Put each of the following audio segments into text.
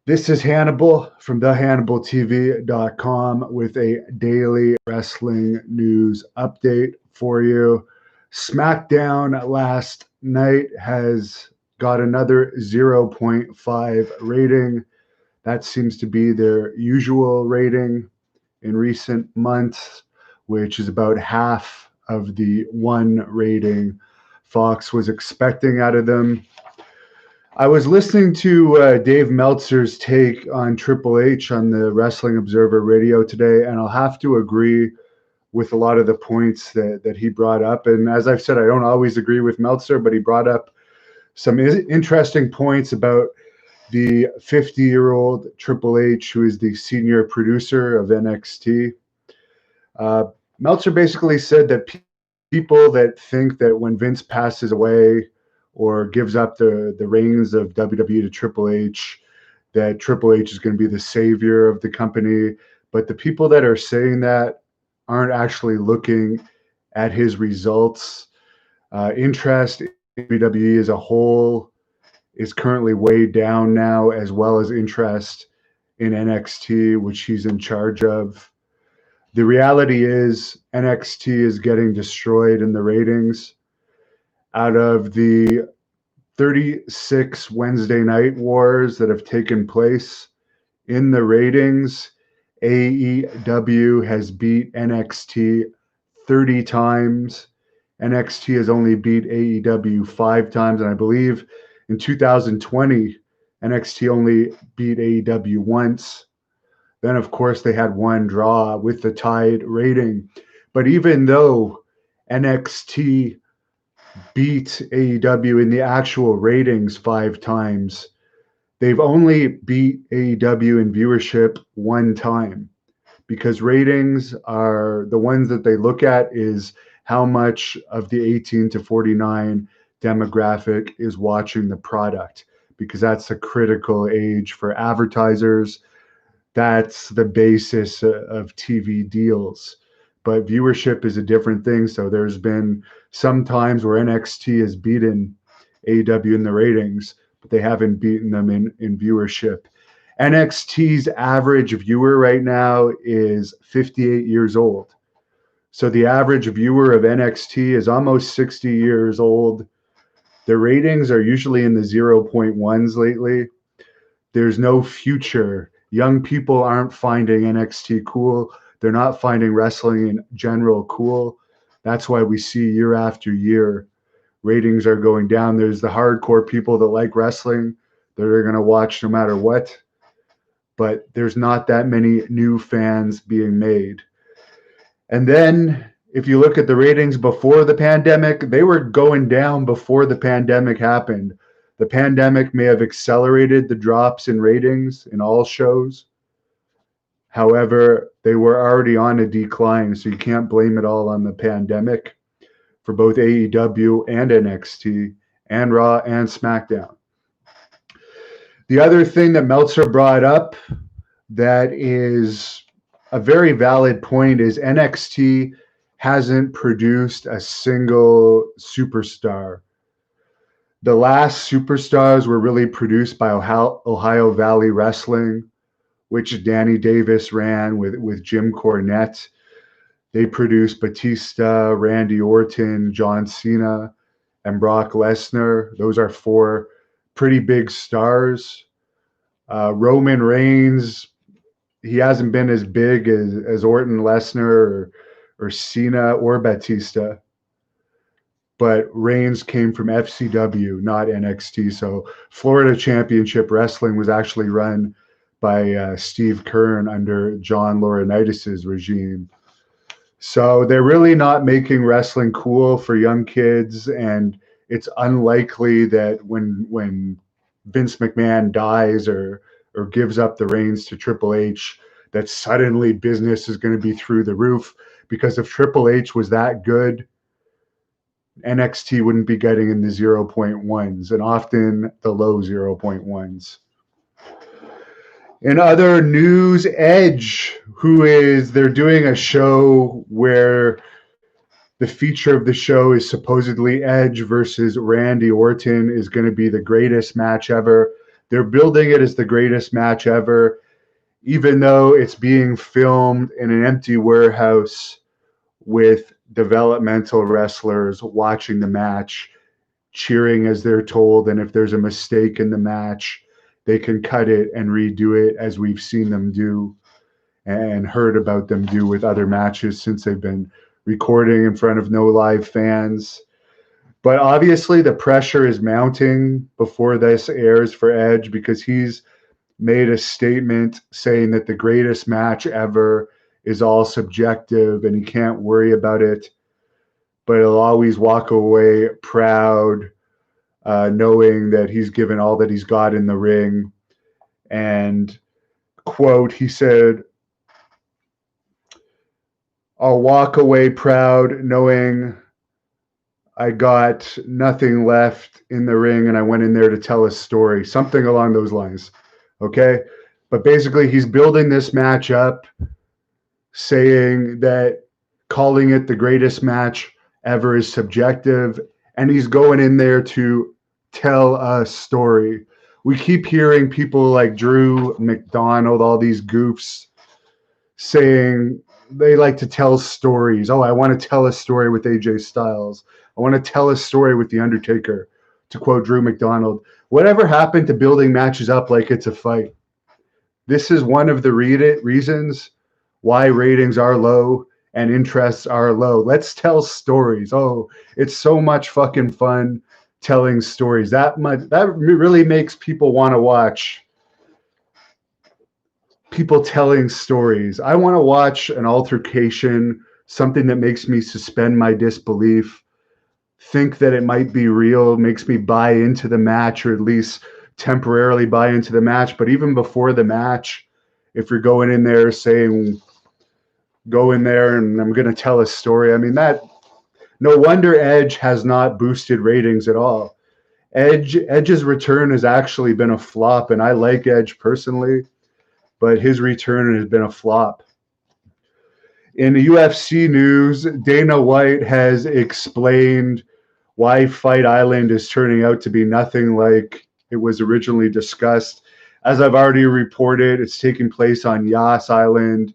This is Hannibal from thehannibaltv.com with a daily wrestling news update for you. Smackdown last night has got another 0.5 rating. That seems to be their usual rating in recent months, which is about half of the 1 rating Fox was expecting out of them. I was listening to Dave Meltzer's take on Triple H on the Wrestling Observer Radio today, and I'll have to agree with a lot of the points that he brought up. And as I've said, I don't always agree with Meltzer, but he brought up some interesting points about the 50-year-old Triple H, who is the senior producer of NXT. Meltzer basically said that people that think that when Vince passes away or gives up the reins of WWE to Triple H, that Triple H is going to be the savior of the company. But the people that are saying that aren't actually looking at his results. Interest in WWE as a whole is currently way down now, as well as interest in NXT, which he's in charge of. The reality is NXT is getting destroyed in the ratings. Out of the 36 Wednesday night wars that have taken place in the ratings, AEW has beat NXT 30 times. NXT has only beat AEW 5 times. And I believe in 2020, NXT only beat AEW once. Then, of course, they had one draw with the tied rating. But even though NXT beat AEW in the actual ratings 5 times, they've only beat AEW in viewership 1 time, because ratings are the ones that they look at is how much of the 18 to 49 demographic is watching the product, because that's a critical age for advertisers. That's the basis of TV deals. But viewership is a different thing. So there's been some times where NXT has beaten AEW in the ratings, but they haven't beaten them in viewership. NXT's average viewer right now is 58 years old. So the average viewer of NXT is almost 60 years old. The ratings are usually in the 0.1s lately. There's no future. Young people aren't finding NXT cool. They're not finding wrestling in general cool. That's why we see year after year ratings are going down. There's the hardcore people that like wrestling that are going to watch no matter what. But there's not that many new fans being made. And then if you look at the ratings before the pandemic, they were going down before the pandemic happened. The pandemic may have accelerated the drops in ratings in all shows. However, they were already on a decline, so you can't blame it all on the pandemic for both AEW and NXT and Raw and SmackDown. The other thing that Meltzer brought up that is a very valid point is NXT hasn't produced a single superstar. The last superstars were really produced by Ohio Valley Wrestling, which Danny Davis ran with Jim Cornette. They produced Batista, Randy Orton, John Cena, and Brock Lesnar. Those are 4 pretty big stars. Roman Reigns, he hasn't been as big as Orton, Lesnar, or Cena, or Batista. But Reigns came from FCW, not NXT. So Florida Championship Wrestling was actually run by Steve Kern under John Laurinaitis' regime. So they're really not making wrestling cool for young kids, and it's unlikely that when Vince McMahon dies or gives up the reins to Triple H, that suddenly business is going to be through the roof. Because if Triple H was that good, NXT wouldn't be getting in the 0.1s and often the low 0.1s. In other news, Edge, they're doing a show where the feature of the show is supposedly Edge versus Randy Orton, is going to be the greatest match ever. They're building it as the greatest match ever, even though it's being filmed in an empty warehouse with developmental wrestlers watching the match, cheering as they're told. And if there's a mistake in the match, they can cut it and redo it, as we've seen them do and heard about them do with other matches since they've been recording in front of no live fans. But obviously, the pressure is mounting before this airs for Edge, because he's made a statement saying that the greatest match ever is all subjective and he can't worry about it, but he'll always walk away proud, knowing that he's given all that he's got in the ring. And, quote, he said, "I'll walk away proud knowing I got nothing left in the ring and I went in there to tell a story," something along those lines. Okay? But basically, he's building this match up, saying that calling it the greatest match ever is subjective, and he's going in there to tell a story. We keep hearing people like Drew McDonald, all these goofs, saying they like to tell stories. Oh, I want to tell a story with AJ Styles. I want to tell a story with The Undertaker, to quote Drew McDonald. Whatever happened to building matches up like it's a fight? This is one of the reasons why ratings are low and interests are low. Let's tell stories. Oh, it's so much fucking fun telling stories. That really makes people want to watch people telling stories. I want to watch an altercation, something that makes me suspend my disbelief, think that it might be real, makes me buy into the match, or at least temporarily buy into the match. But even before the match, if you're going in there saying, go in there and I'm going to tell a story, I mean, that, no wonder Edge has not boosted ratings at all. Edge's return has actually been a flop, and I like Edge personally, but his return has been a flop. In the UFC news, Dana White has explained why Fight Island is turning out to be nothing like it was originally discussed. As I've already reported, it's taking place on Yas Island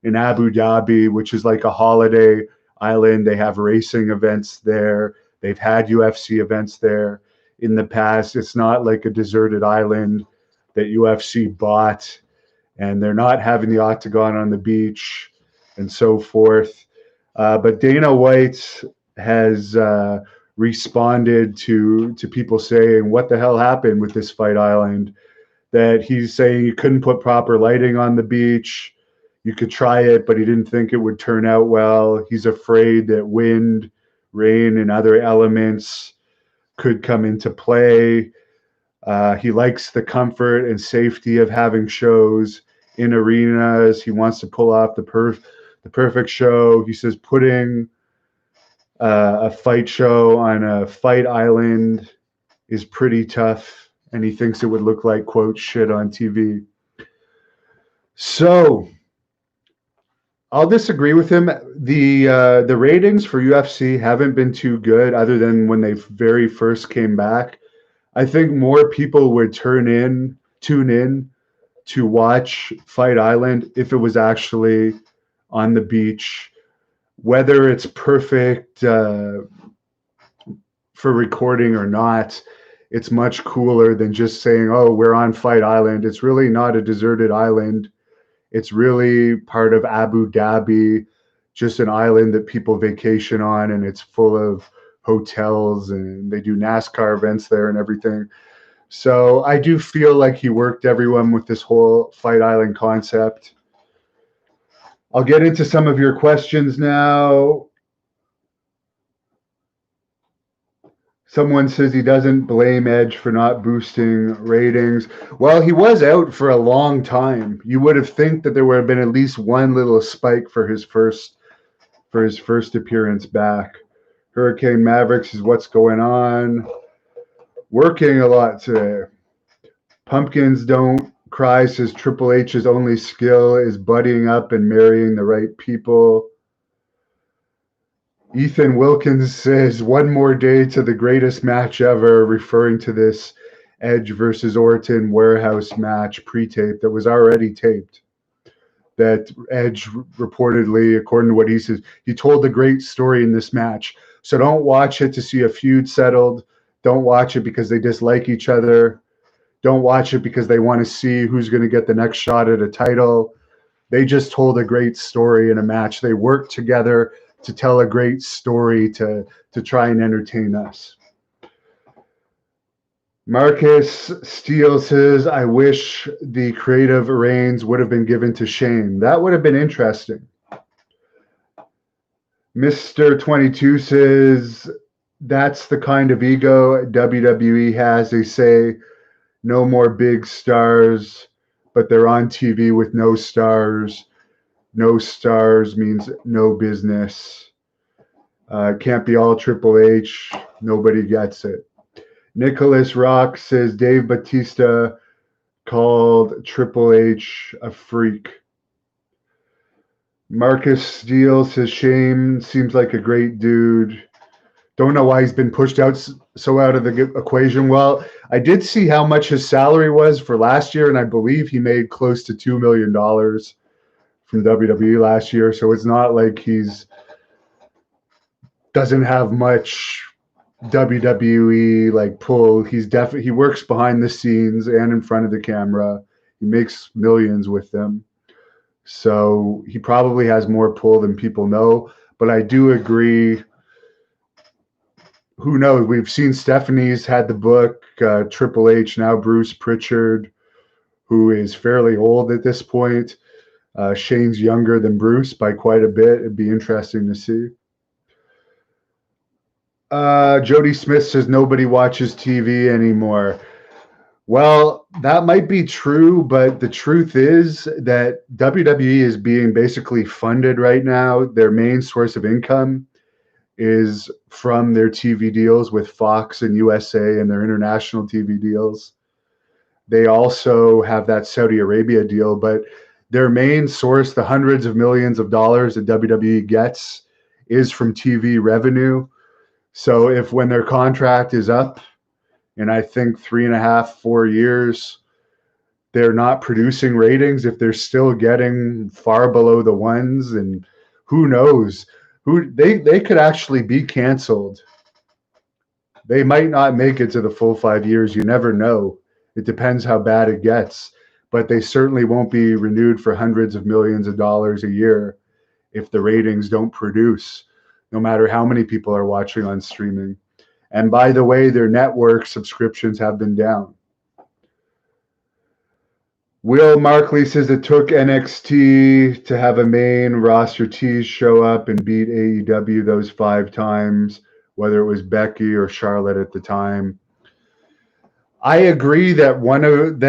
in Abu Dhabi, which is like a holiday island. They have racing events there. They've had UFC events there in the past. It's not like a deserted island that UFC bought, and they're not having the octagon on the beach and so forth. But Dana White has responded to people saying, what the hell happened with this Fight Island? That he's saying you couldn't put proper lighting on the beach. You could try it, but he didn't think it would turn out well. He's afraid that wind, rain, and other elements could come into play. He likes the comfort and safety of having shows in arenas. He wants to pull off the perfect show. He says putting a fight show on a Fight Island is pretty tough, and he thinks it would look like, quote, shit on TV. So I'll disagree with him. The ratings for UFC haven't been too good, other than when they very first came back. I think more people would tune in to watch Fight Island if it was actually on the beach. Whether it's perfect for recording or not, it's much cooler than just saying, oh, we're on Fight Island. It's really not a deserted island. It's really part of Abu Dhabi, just an island that people vacation on, and it's full of hotels, and they do NASCAR events there and everything. So I do feel like he worked everyone with this whole Fight Island concept. I'll get into some of your questions now. Someone says he doesn't blame Edge for not boosting ratings. Well, he was out for a long time. You would have think that there would have been at least one little spike for his first appearance back. Hurricane Mavericks is what's going on. Working a lot today. Pumpkins Don't Cry says Triple H's only skill is buddying up and marrying the right people. Ethan Wilkins says, one more day to the greatest match ever, referring to this Edge versus Orton warehouse match pre-tape that was already taped. That Edge reportedly, according to what he says, he told a great story in this match. So don't watch it to see a feud settled. Don't watch it because they dislike each other. Don't watch it because they want to see who's going to get the next shot at a title. They just told a great story in a match. They worked together to tell a great story to try and entertain us. Marcus Steele says, I wish the creative reins would have been given to Shane. That would have been interesting. Mr. 22 says, that's the kind of ego WWE has. They say no more big stars, but they're on TV with no stars. No stars means no business. Can't be all Triple H. Nobody gets it. Nicholas Rock says Dave Bautista called Triple H a freak. Marcus Steele says Shane seems like a great dude. Don't know why he's been pushed out so out of the equation. Well, I did see how much his salary was for last year, and I believe he made close to $2 million from WWE last year. So it's not like he's doesn't have much WWE like pull. He works behind the scenes and in front of the camera. He makes millions with them. So he probably has more pull than people know. But I do agree. Who knows? We've seen Stephanie's had the book, Triple H, now Bruce Pritchard, who is fairly old at this point. Shane's younger than Bruce by quite a bit. It'd be interesting to see. Jody Smith says nobody watches TV anymore. Well, that might be true, but the truth is that WWE is being basically funded right now. Their main source of income is from their TV deals with Fox and USA and their international TV deals. They also have that Saudi Arabia deal, but their main source, the hundreds of millions of dollars that WWE gets, is from TV revenue. So if when their contract is up, and I think 3.5, 4 years, they're not producing ratings, if they're still getting far below the ones, and who knows, they could actually be canceled. They might not make it to the full 5 years. You never know. It depends how bad it gets. But they certainly won't be renewed for hundreds of millions of dollars a year if the ratings don't produce, no matter how many people are watching on streaming. And by the way, their network subscriptions have been down. Will Markley says it took NXT to have a main roster tease show up and beat AEW those 5 times, whether it was Becky or Charlotte at the time. I agree that one of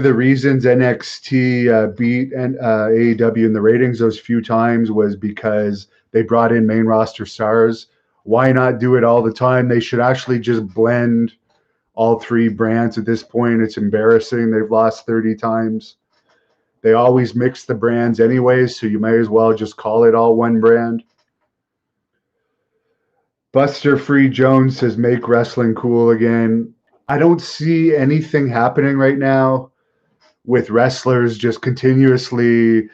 the reasons NXT beat AEW in the ratings those few times was because they brought in main roster stars. Why not do it all the time? They should actually just blend all 3 brands at this point. It's embarrassing. They've lost 30 times. They always mix the brands anyways, so you might as well just call it all one brand. Buster Free Jones says, make wrestling cool again. I don't see anything happening right now with wrestlers just continuously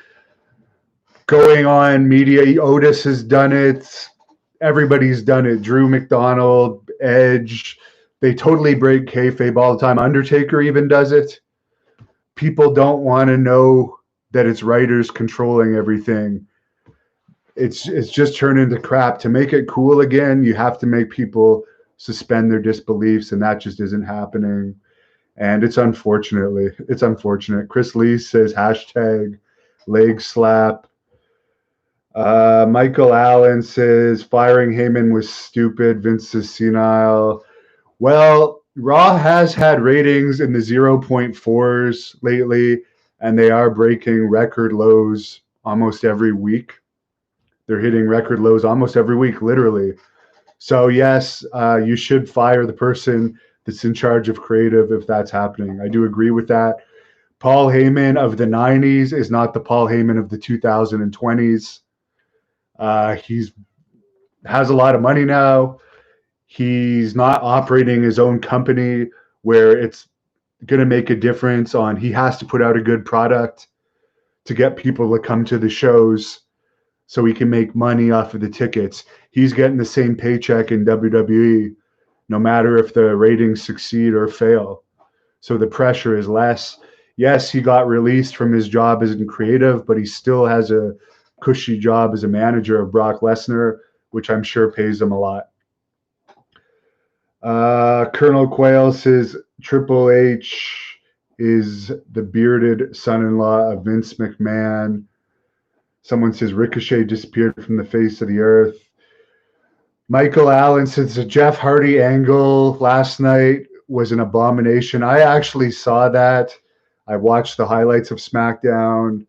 going on media. Otis has done it. Everybody's done it. Drew McDonald, Edge. They totally break kayfabe all the time. Undertaker even does it. People don't want to know that it's writers controlling everything. It's just turned into crap. To make it cool again, you have to make people suspend their disbeliefs, and that just isn't happening. And it's unfortunate. Chris Lee says hashtag leg slap. Michael Allen says firing Heyman was stupid. Vince is senile. Well, Raw has had ratings in the 0.4s lately, and they are breaking record lows almost every week. They're hitting record lows almost every week, literally. So yes, you should fire the person that's in charge of creative if that's happening. I do agree with that. Paul Heyman of the 90s is not the Paul Heyman of the 2020s. He's has a lot of money now. He's not operating his own company where it's going to make a difference on he has to put out a good product to get people to come to the shows so he can make money off of the tickets. He's getting the same paycheck in WWE, no matter if the ratings succeed or fail. So the pressure is less. Yes, he got released from his job as a creative, but he still has a cushy job as a manager of Brock Lesnar, which I'm sure pays him a lot. Colonel Quayle says Triple H is the bearded son-in-law of Vince McMahon. Someone says Ricochet disappeared from the face of the earth. Michael Allen says the Jeff Hardy angle last night was an abomination. I actually saw that. I watched the highlights of SmackDown,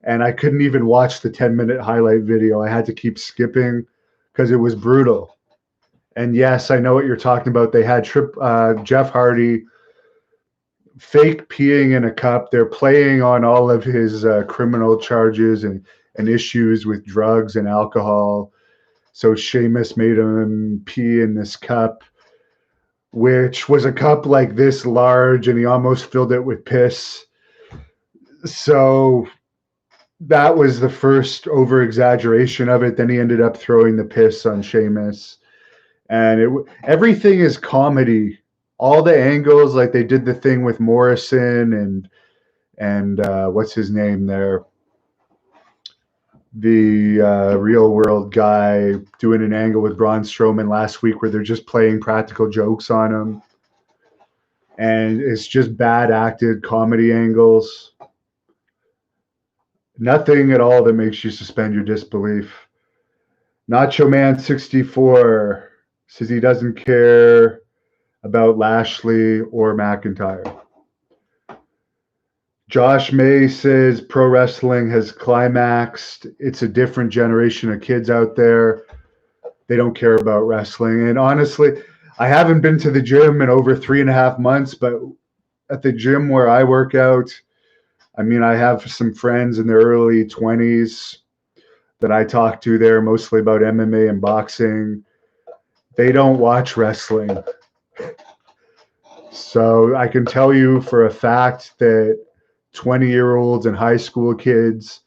and I couldn't even watch the 10-minute highlight video. I had to keep skipping because it was brutal. And yes, I know what you're talking about. They had Jeff Hardy fake peeing in a cup. They're playing on all of his criminal charges and issues with drugs and alcohol. So Sheamus made him pee in this cup, which was a cup like this large, and he almost filled it with piss. So that was the first over-exaggeration of it. Then he ended up throwing the piss on Sheamus. And everything is comedy. All the angles, like they did the thing with Morrison and what's his name there? The real world guy doing an angle with Braun Strowman last week where they're just playing practical jokes on him. And it's just bad acted comedy angles. Nothing at all that makes you suspend your disbelief. Nacho Man 64 says he doesn't care about Lashley or McIntyre. Josh May says pro wrestling has climaxed. It's a different generation of kids out there. They don't care about wrestling. And honestly, I haven't been to the gym in over 3.5 months, but at the gym where I work out, I mean, I have some friends in their early 20s that I talk to there, mostly about MMA and boxing. They don't watch wrestling. So I can tell you for a fact that 20-year-olds and high school kids,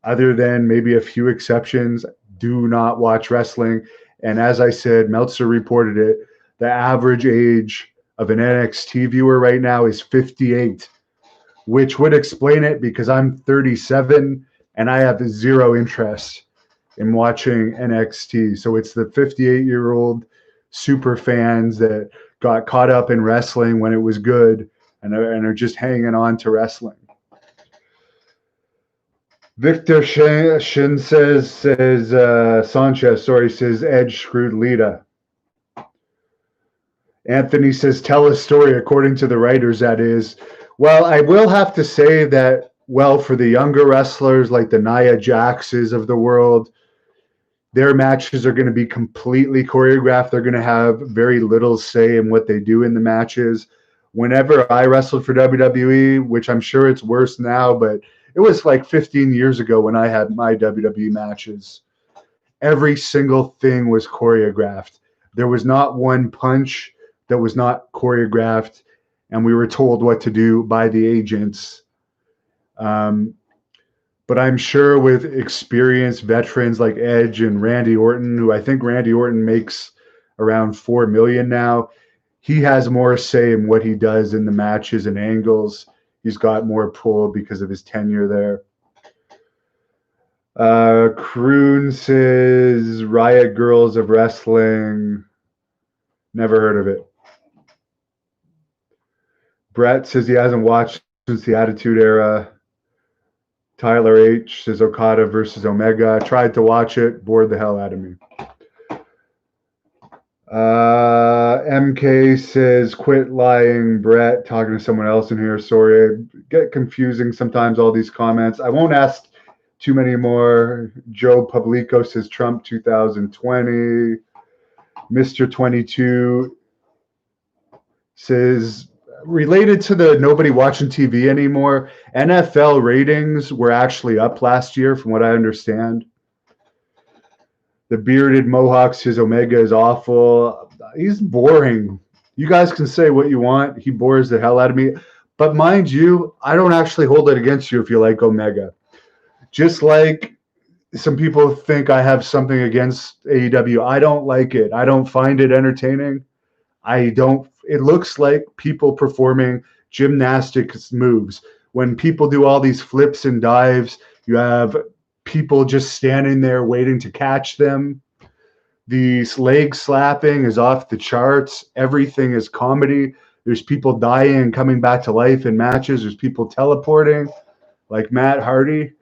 other than maybe a few exceptions, do not watch wrestling. And as I said, Meltzer reported it, the average age of an NXT viewer right now is 58, which would explain it because I'm 37 and I have zero interest in watching NXT. So it's the 58-year-old super fans that got caught up in wrestling when it was good and are just hanging on to wrestling. Victor Shin says Sanchez, says Edge screwed Lita. Anthony says, tell a story according to the writers, that is. Well, I will have to say that, well, for the younger wrestlers like the Nia Jaxes of the world, their matches are going to be completely choreographed. They're going to have very little say in what they do in the matches. Whenever I wrestled for WWE, which I'm sure it's worse now, but it was like 15 years ago when I had my WWE matches, every single thing was choreographed. There was not one punch that was not choreographed, and we were told what to do by the agents. But I'm sure with experienced veterans like Edge and Randy Orton, who I think Randy Orton makes around $4 million now, he has more say in what he does in the matches and angles. He's got more pull because of his tenure there. Kroon says Riot Girls of Wrestling. Never heard of it. Brett says he hasn't watched since the Attitude Era. Tyler H says Okada versus Omega. Tried to watch it, bored the hell out of me. MK says quit lying, Brett. Talking to someone else in here. Sorry, I get confusing sometimes, all these comments. I won't ask too many more. Joe Publico says Trump 2020. Mr. 22 says, related to the nobody watching TV anymore, NFL ratings were actually up last year from what I understand. The bearded Mohawk says Omega is awful. He's boring. You guys can say what you want. He bores the hell out of me. But mind you, I don't actually hold it against you if you like Omega. Just like some people think I have something against AEW. I don't like it. I don't find it entertaining. It looks like people performing gymnastics moves. When people do all these flips and dives, you have people just standing there waiting to catch them. The leg slapping is off the charts. Everything is comedy. There's people dying and coming back to life in matches. There's people teleporting like Matt Hardy.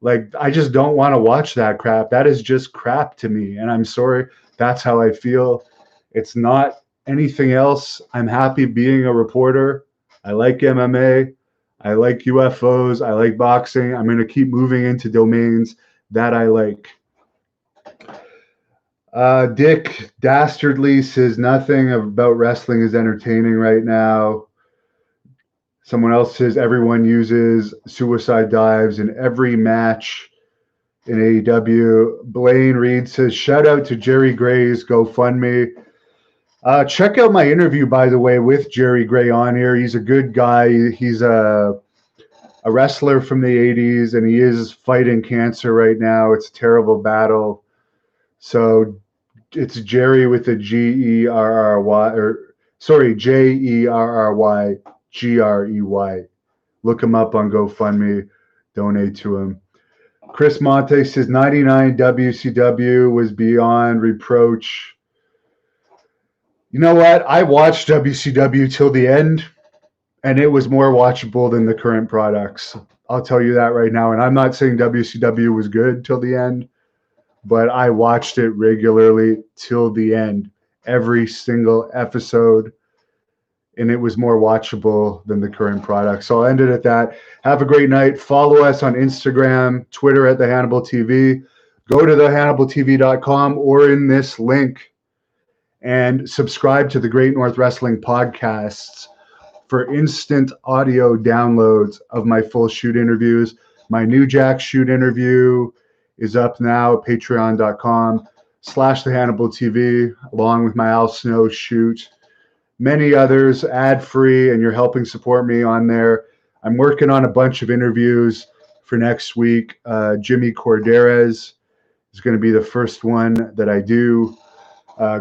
Like, I just don't want to watch that crap. That is just crap to me. And I'm sorry. That's how I feel. It's not anything else. I'm happy being a reporter. I like MMA. I like UFOs. I like boxing. I'm going to keep moving into domains that I like. Dick Dastardly says nothing about wrestling is entertaining right now. Someone else says everyone uses suicide dives in every match in AEW. Blaine Reed says, shout out to Jerry Gray's GoFundMe. Check out my interview, by the way, with Jerry Gray on here. He's a good guy. He's a wrestler from the 80s, and he is fighting cancer right now. It's a terrible battle. So it's Jerry with a G-E-R-R-Y, or sorry, Jerry-Grey. Look him up on GoFundMe. Donate to him. Chris Monte says 99 WCW was beyond reproach. You know what? I watched WCW till the end, and it was more watchable than the current products. I'll tell you that right now. And I'm not saying WCW was good till the end, but I watched it regularly till the end, every single episode, and it was more watchable than the current product. So I'll end it at that. Have a great night. Follow us on Instagram, Twitter at The Hannibal TV. Go to thehannibaltv.com or in this link and subscribe to the Great North Wrestling Podcasts for instant audio downloads of my full shoot interviews. My New Jack shoot interview is up now at patreon.com/thehannibaltv, along with my Al Snow shoot. Many others, ad-free, and you're helping support me on there. I'm working on a bunch of interviews for next week. Jimmy Corderas is going to be the first one that I do.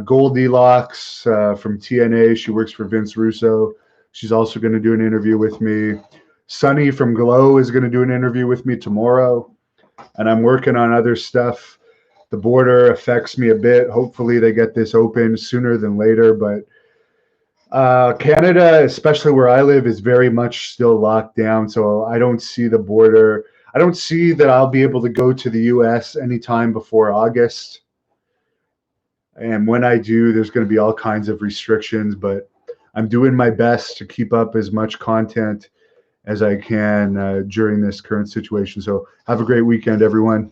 Goldilocks from TNA, she works for Vince Russo. She's also going to do an interview with me. Sunny from Glow is going to do an interview with me tomorrow. And I'm working on other stuff. The border affects me a bit. Hopefully they get this open sooner than later. But Canada, especially where I live, is very much still locked down. So I don't see the border. I don't see that I'll be able to go to the U.S. anytime before August. And when I do, there's going to be all kinds of restrictions. But I'm doing my best to keep up as much content as I can during this current situation. So have a great weekend, everyone.